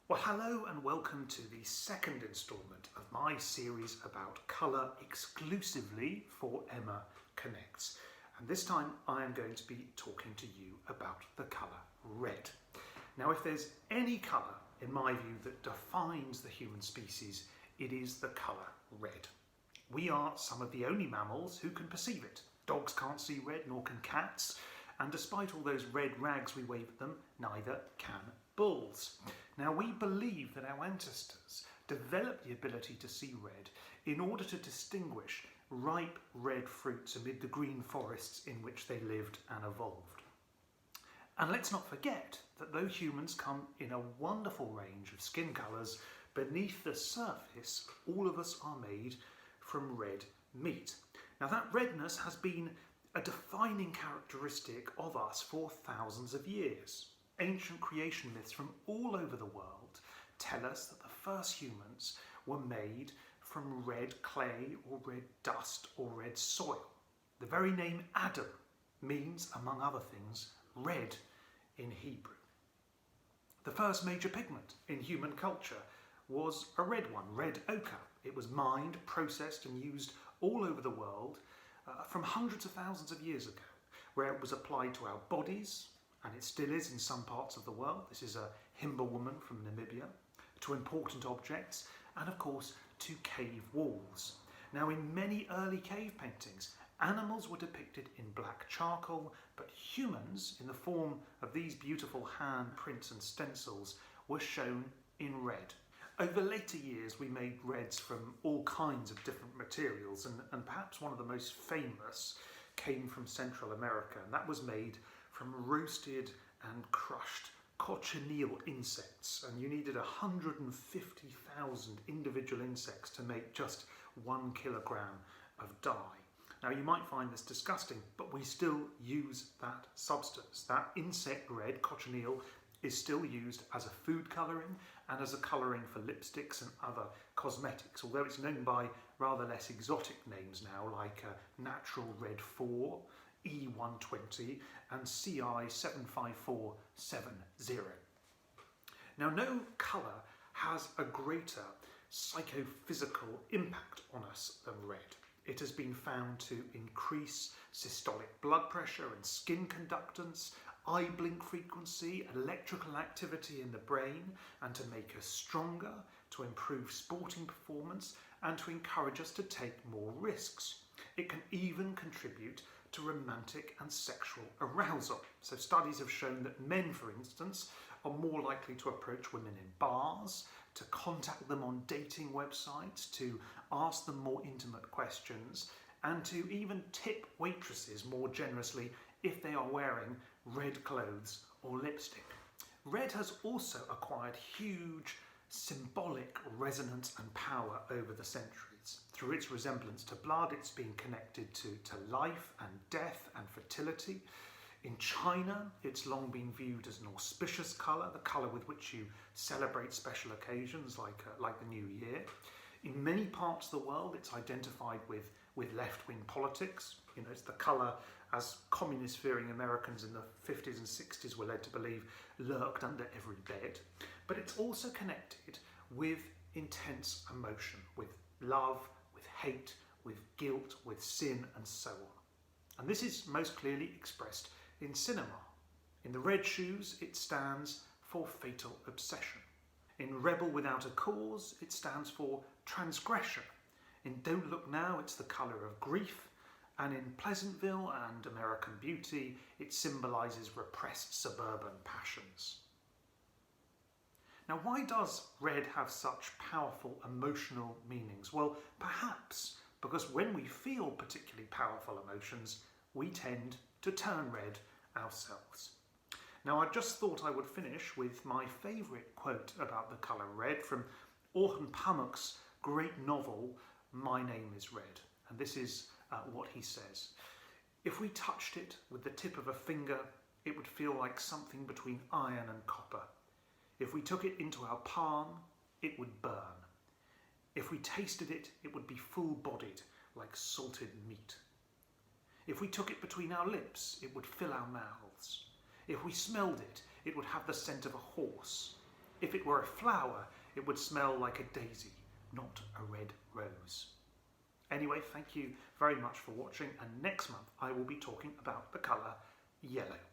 Well, hello and welcome to the second instalment of my series about colour exclusively for Emma Connects. And this time I am going to be talking to you about the colour red. Now, if there's any colour, in my view, that defines the human species, it is the colour red. We are some of the only mammals who can perceive it. Dogs can't see red, nor can cats. And despite all those red rags we wave at them, neither can bulls. Now, we believe that our ancestors developed the ability to see red in order to distinguish ripe red fruits amid the green forests in which they lived and evolved. And let's not forget that though humans come in a wonderful range of skin colours, beneath the surface, all of us are made from red meat. Now, that redness has been a defining characteristic of us for thousands of years. Ancient creation myths from all over the world tell us that the first humans were made from red clay or red dust or red soil. The very name Adam means, among other things, red in Hebrew. The first major pigment in human culture was a red one, red ochre. It was mined, processed and used all over the world from hundreds of thousands of years ago, where it was applied to our bodies, and it still is in some parts of the world. This is a 𝘰𝘮𝘮𝘢 woman from Namibia, to important objects, and of course to cave walls. Now, in many early cave paintings, animals were depicted in black charcoal, but humans, in the form of these beautiful hand prints and stencils, were shown in red. Over later years, we made reds from all kinds of different materials, and perhaps one of the most famous came from Central America, and that was made from roasted and crushed cochineal insects, and you needed 150,000 individual insects to make just 1 kilogram of dye. Now, you might find this disgusting, but we still use that substance. That insect red, cochineal, is still used as a food colouring and as a colouring for lipsticks and other cosmetics, although it's known by rather less exotic names now, like natural red 4, 𝘰𝘰𝘯𝘶 and CI75470. Now, no colour has a greater psychophysical impact on us than red. It has been found to increase systolic blood pressure and skin conductance, eye blink frequency, electrical activity in the brain, and to make us stronger, to improve sporting performance, and to encourage us to take more risks. It can even contribute to romantic and sexual arousal. So studies have shown that men, for instance, are more likely to approach women in bars, to contact them on dating websites, to ask them more intimate questions, and to even tip waitresses more generously if they are wearing red clothes or lipstick. Red has also acquired huge symbolic resonance and power over the centuries. Through its resemblance to blood, it's been connected to life and death and fertility. In China, it's long been viewed as an auspicious colour, the colour with which you celebrate special occasions like the New Year. In many parts of the world, it's identified with left-wing politics. You know, it's the colour, as communist-fearing Americans in the 50s and 60s were led to believe, lurked under every bed. But it's also connected with intense emotion, with love, with hate, with guilt, with sin, and so on. And this is most clearly expressed in cinema. In The Red Shoes, it stands for fatal obsession. In Rebel Without a Cause, it stands for transgression. In Don't Look Now, it's the colour of grief. And in Pleasantville and American Beauty, it symbolises repressed suburban passions. Now, why does red have such powerful emotional meanings? Well, perhaps because when we feel particularly powerful emotions, we tend to turn red ourselves. Now, I just thought I would finish with my favourite quote about the colour red from Orhan Pamuk's great novel, My Name is Red. And this is what he says. If we touched it with the tip of a finger, it would feel like something between iron and copper. If we took it into our palm, it would burn. If we tasted it, it would be full-bodied, like salted meat. If we took it between our lips, it would fill our mouths. If we smelled it, it would have the scent of a horse. If it were a flower, it would smell like a daisy, not a red rose. Anyway, thank you very much for watching, and next month I will be talking about the colour yellow.